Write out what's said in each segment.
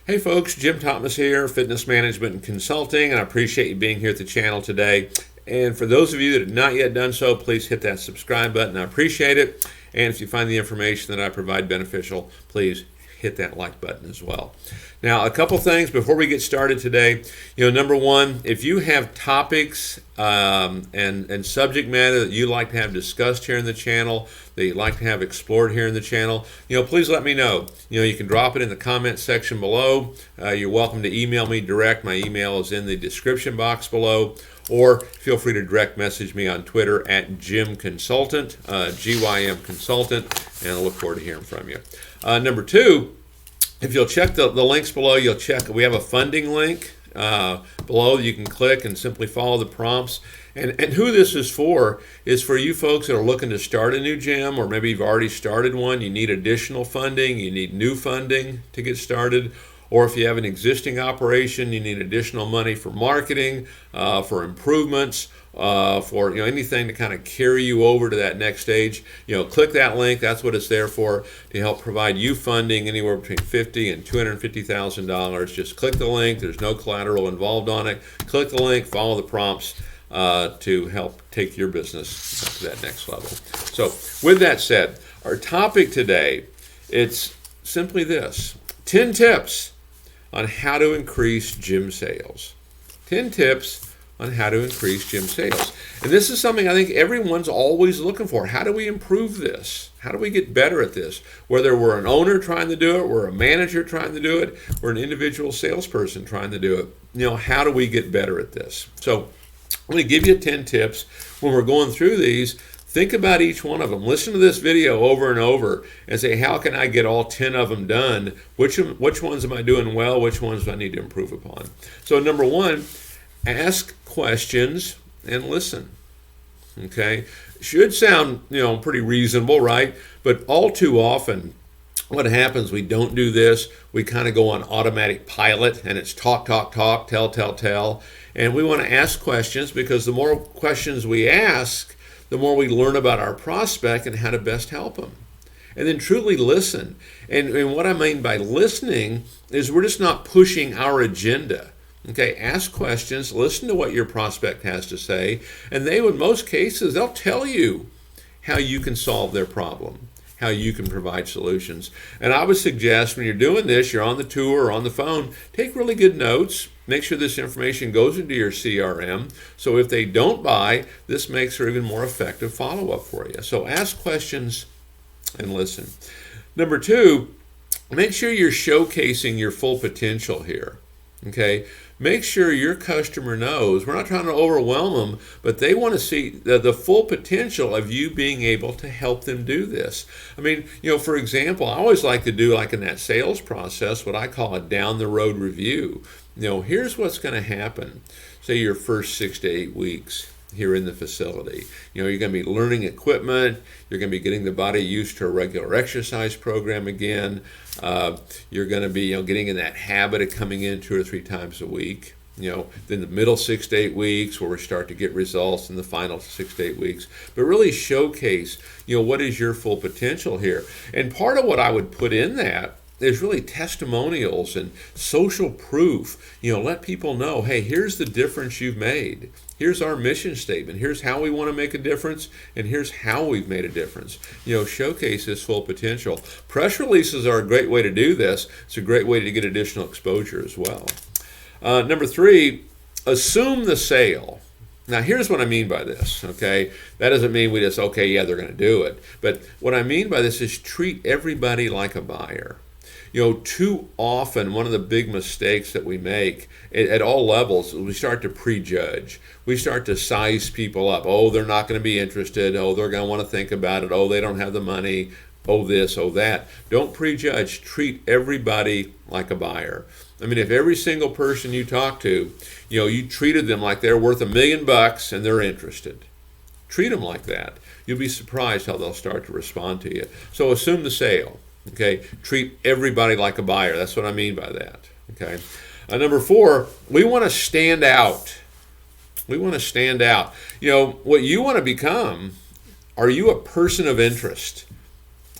Hey folks, Jim Thomas here, Fitness Management and Consulting, and I appreciate you being here at the channel today. And for those of you that have not yet done so, please hit that subscribe button. I appreciate it. And if you find the information that I provide beneficial, please hit that like button as well. Now, a couple things before we get started today. Number one, if you have topics and subject matter that you'd like to have discussed here in the channel, that you'd like to have explored here in the channel, please let me know. You can drop it in the comment section below. You're welcome to email me direct. My email is in the description box below. Or feel free to direct message me on Twitter at Jim Consultant, GYM Consultant, and I look forward to hearing from you. Number two, if you'll check the links below, we have a funding link below you can click and simply follow the prompts. And who this is for you folks that are looking to start a new gym, or maybe you've already started one, you need additional funding, you need new funding to get started. Or if you have an existing operation, you need additional money for marketing, for improvements, for anything to kind of carry you over to that next stage. Click that link. That's what it's there for, to help provide you funding anywhere between $50,000 and $250,000. Just click the link. There's no collateral involved on it. Click the link. Follow the prompts to help take your business to that next level. So, with that said, our topic today, it's simply this: 10 tips on how to increase gym sales. 10 tips on how to increase gym sales. And this is something I think everyone's always looking for. How do we improve this? How do we get better at this? Whether we're an owner trying to do it, we're a manager trying to do it, we're an individual salesperson trying to do it. How do we get better at this? So I'm going to give you 10 tips. When we're going through these, think about each one of them. Listen to this video over and over and say, how can I get all 10 of them done? Which ones am I doing well? Which ones do I need to improve upon? So number one, ask questions and listen. Okay? Should sound, pretty reasonable, right? But all too often, what happens, we don't do this. We kind of go on automatic pilot, and it's talk, tell. And we want to ask questions, because the more questions we ask, the more we learn about our prospect and how to best help them. And then truly listen. And what I mean by listening is we're just not pushing our agenda. Okay, ask questions, listen to what your prospect has to say, and in most cases, they'll tell you how you can solve their problem, how you can provide solutions. And I would suggest when you're doing this, you're on the tour or on the phone, take really good notes. Make sure this information goes into your CRM. So if they don't buy, this makes for even more effective follow-up for you. So ask questions and listen. Number two, make sure you're showcasing your full potential here. Okay? Make sure your customer knows, we're not trying to overwhelm them, but they want to see the full potential of you being able to help them do this. I mean, for example, I always like to do, like in that sales process, what I call a down the road review. Here's what's going to happen. Say your first 6 to 8 weeks here in the facility. You're going to be learning equipment. You're going to be getting the body used to a regular exercise program again. You're going to be getting in that habit of coming in 2 or 3 times a week. Then the middle 6 to 8 weeks, where we start to get results in the final 6 to 8 weeks. But really showcase, what is your full potential here. And part of what I would put in that, there's really testimonials and social proof. Let people know, hey, here's the difference you've made. Here's our mission statement. Here's how we want to make a difference, and here's how we've made a difference. Showcase this full potential. Press releases are a great way to do this. It's a great way to get additional exposure as well. Number three, assume the sale. Now, here's what I mean by this, okay? That doesn't mean we just, okay, yeah, they're going to do it. But what I mean by this is treat everybody like a buyer. Too often, one of the big mistakes that we make at all levels is we start to prejudge. We start to size people up. Oh, they're not going to be interested. Oh, they're going to want to think about it. Oh, they don't have the money. Oh, this, oh, that. Don't prejudge. Treat everybody like a buyer. I mean, if every single person you talk to, you treated them like they're worth $1 million and they're interested. Treat them like that. You'll be surprised how they'll start to respond to you. So assume the sale. Okay, treat everybody like a buyer. That's what I mean by that. Okay, number four, we want to stand out. We want to stand out. What you want to become, are you a person of interest?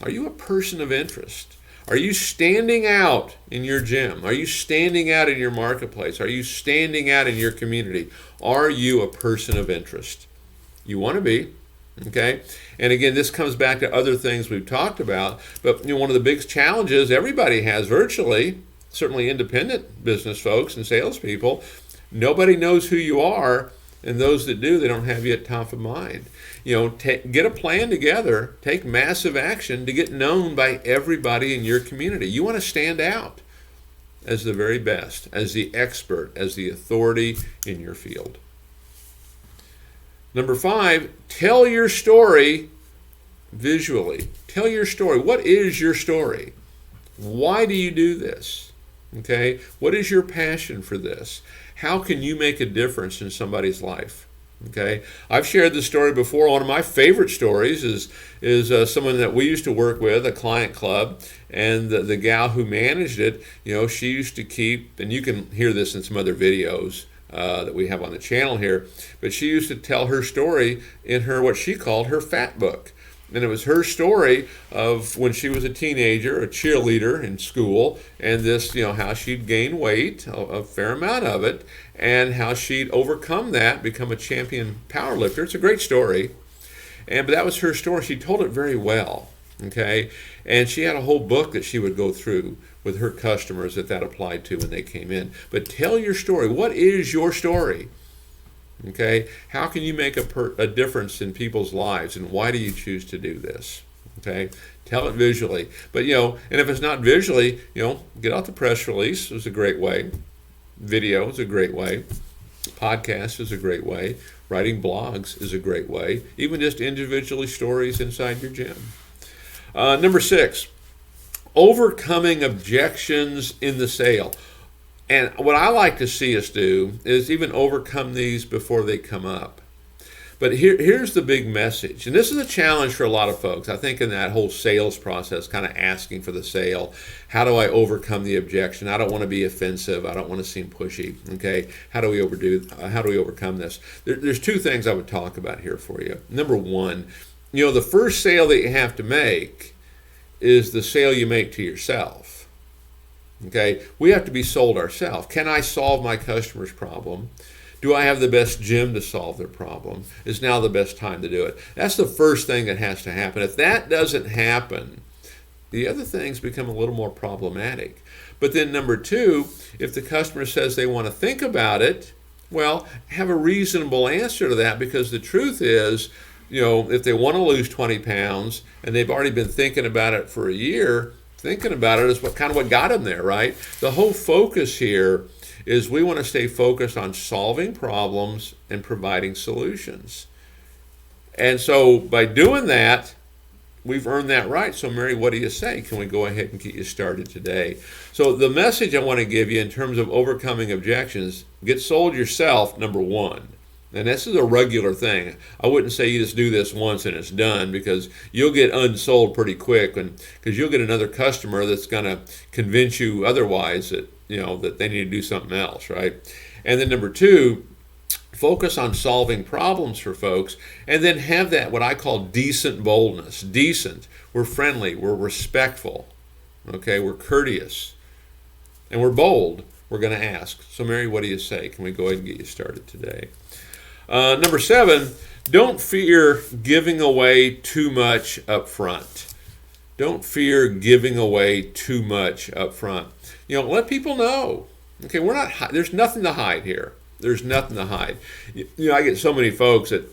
Are you a person of interest? Are you standing out in your gym? Are you standing out in your marketplace? Are you standing out in your community? Are you a person of interest? You want to be. Okay, and again, this comes back to other things we've talked about, but one of the big challenges everybody has virtually, certainly independent business folks and salespeople, nobody knows who you are, and those that do, they don't have you at top of mind. Get a plan together, take massive action to get known by everybody in your community. You want to stand out as the very best, as the expert, as the authority in your field. Number 5, tell your story visually. Tell your story. What is your story? Why do you do this? Okay? What is your passion for this? How can you make a difference in somebody's life? Okay? I've shared this story before. One of my favorite stories is someone that we used to work with, a client club, and the gal who managed it, she used to keep, and you can hear this in some other videos that we have on the channel here, but she used to tell her story in her, what she called her fat book. And it was her story of when she was a teenager, a cheerleader in school, and this, how she'd gained weight, a fair amount of it, and how she'd overcome that, become a champion powerlifter. It's a great story. But that was her story. She told it very well. Okay? And she had a whole book that she would go through with her customers that applied to when they came in. But tell your story. What is your story? Okay, how can you make a difference in people's lives, and why do you choose to do this? Okay, tell it visually. But and if it's not visually, get out the press release is a great way. Video is a great way. Podcast is a great way. Writing blogs is a great way. Even just individually stories inside your gym. Number 6, overcoming objections in the sale. And what I like to see us do is even overcome these before they come up. But here's the big message. And this is a challenge for a lot of folks. I think in that whole sales process, kind of asking for the sale, how do I overcome the objection? I don't want to be offensive. I don't want to seem pushy. Okay, how do we overcome this? There's 2 things I would talk about here for you. Number 1, the first sale that you have to make is the sale you make to yourself. Okay, we have to be sold ourselves. Can I solve my customer's problem? Do I have the best gym to solve their problem? Is now the best time to do it? That's the first thing that has to happen. If that doesn't happen, the other things become a little more problematic. But then number 2, if the customer says they want to think about it, well, have a reasonable answer to that, because the truth is, if they want to lose 20 pounds and they've already been thinking about it for a year, thinking about it is what got them there, right? The whole focus here is we want to stay focused on solving problems and providing solutions. And so by doing that, we've earned that right. So Mary, what do you say? Can we go ahead and get you started today? So the message I want to give you in terms of overcoming objections, get sold yourself, number 1. And this is a regular thing. I wouldn't say you just do this once and it's done, because you'll get unsold pretty quick, because you'll get another customer that's going to convince you otherwise that that they need to do something else, right? And then number 2, focus on solving problems for folks, and then have that what I call decent boldness. Decent. We're friendly. We're respectful. Okay, we're courteous, and we're bold. We're going to ask. So Mary, what do you say? Can we go ahead and get you started today? Number 7, don't fear giving away too much up front. Don't fear giving away too much up front. Let people know. Okay, there's nothing to hide here. There's nothing to hide. I get so many folks that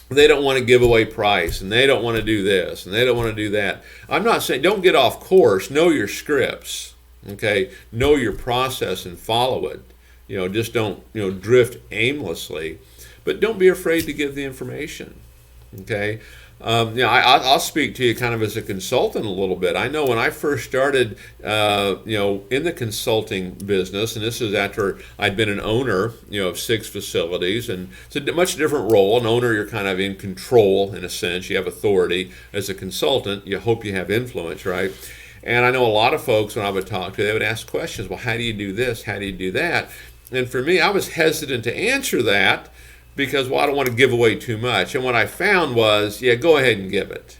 they don't want to give away price, and they don't want to do this, and they don't want to do that. I'm not saying don't get off course. Know your scripts. Okay, know your process and follow it. Just don't drift aimlessly. But don't be afraid to give the information. Okay, I'll speak to you kind of as a consultant a little bit. I know when I first started, in the consulting business, and this is after I'd been an owner, of 6 facilities, and it's a much different role. An owner, you're kind of in control in a sense. You have authority. As a consultant, you hope you have influence, right? And I know a lot of folks, when I would talk to, they would ask questions. Well, how do you do this? How do you do that? And for me, I was hesitant to answer that, because, I don't want to give away too much. And what I found was, go ahead and give it.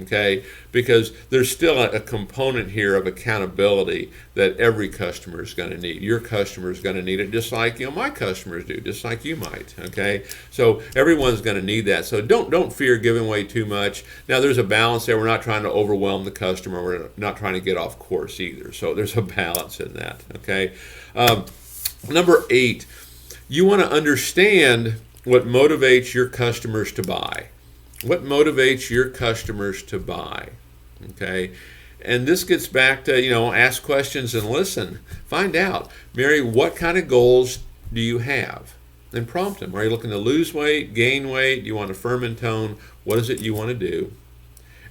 Okay, because there's still a component here of accountability that every customer is going to need. Your customer is going to need it, just like my customers do, just like you might. Okay, so everyone's going to need that. So don't fear giving away too much. Now there's a balance there. We're not trying to overwhelm the customer. We're not trying to get off course either. So there's a balance in that. Okay, number 8, you want to understand what motivates your customers to buy. What motivates your customers to buy? Okay, and this gets back to, ask questions and listen. Find out, Mary, what kind of goals do you have? And prompt them. Are you looking to lose weight, gain weight? Do you want a firm in tone? What is it you want to do?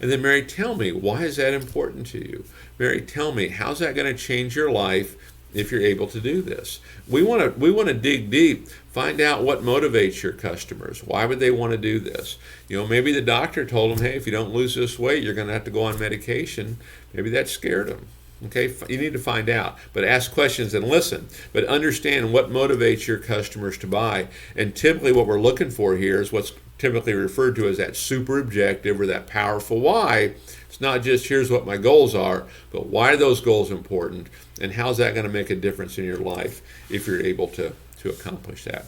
And then, Mary, tell me, why is that important to you? Mary, tell me, how's that going to change your life if you're able to do this? We want to dig deep, find out what motivates your customers. Why would they want to do this? Maybe the doctor told them, hey, if you don't lose this weight, you're going to have to go on medication. Maybe that scared them. Okay, you need to find out, but ask questions and listen, but understand what motivates your customers to buy. And typically what we're looking for here is what's typically referred to as that super objective or that powerful why. It's not just here's what my goals are, but why are those goals important, and how's that going to make a difference in your life if you're able to accomplish that.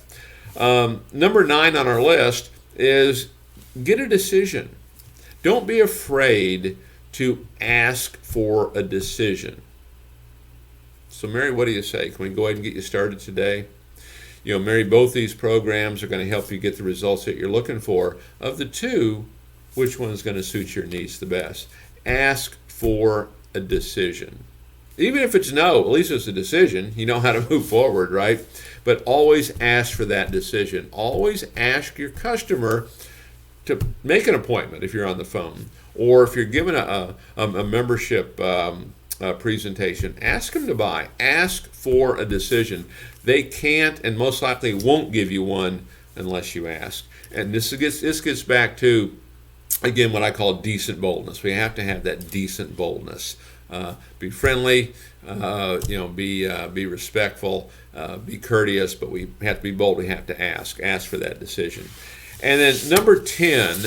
Number 9 on our list is get a decision. Don't be afraid to ask for a decision. So Mary, what do you say? Can we go ahead and get you started today? Mary, both these programs are going to help you get the results that you're looking for. Of the two, which one is going to suit your needs the best? Ask for a decision. Even if it's no, at least it's a decision. You know how to move forward, right? But always ask for that decision. Always ask your customer to make an appointment if you're on the phone. Or if you're given a membership presentation, ask them to buy. Ask for a decision. They can't and most likely won't give you one unless you ask. And this gets back to, again, what I call decent boldness. We have to have that decent boldness. Be friendly, be respectful, be courteous, but we have to be bold. We have to ask for that decision. And then number 10,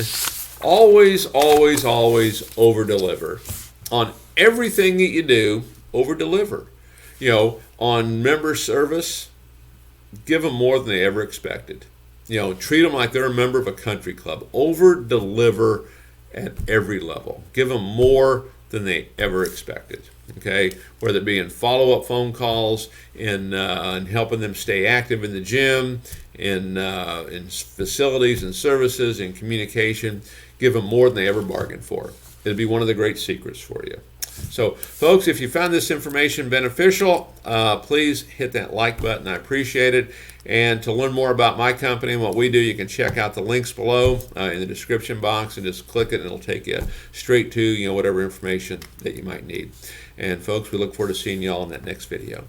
always, always, always over-deliver. On everything that you do, over-deliver. On member service, give them more than they ever expected. Treat them like they're a member of a country club. Over-deliver at every level. Give them more than they ever expected. Okay, whether it be in follow-up phone calls, in helping them stay active in the gym, in facilities and services, in communication, give them more than they ever bargained for. It'll be one of the great secrets for you. So, folks, if you found this information beneficial, please hit that like button. I appreciate it. And to learn more about my company and what we do, you can check out the links below in the description box and just click it, and it'll take you straight to whatever information that you might need. And, folks, we look forward to seeing you all in that next video.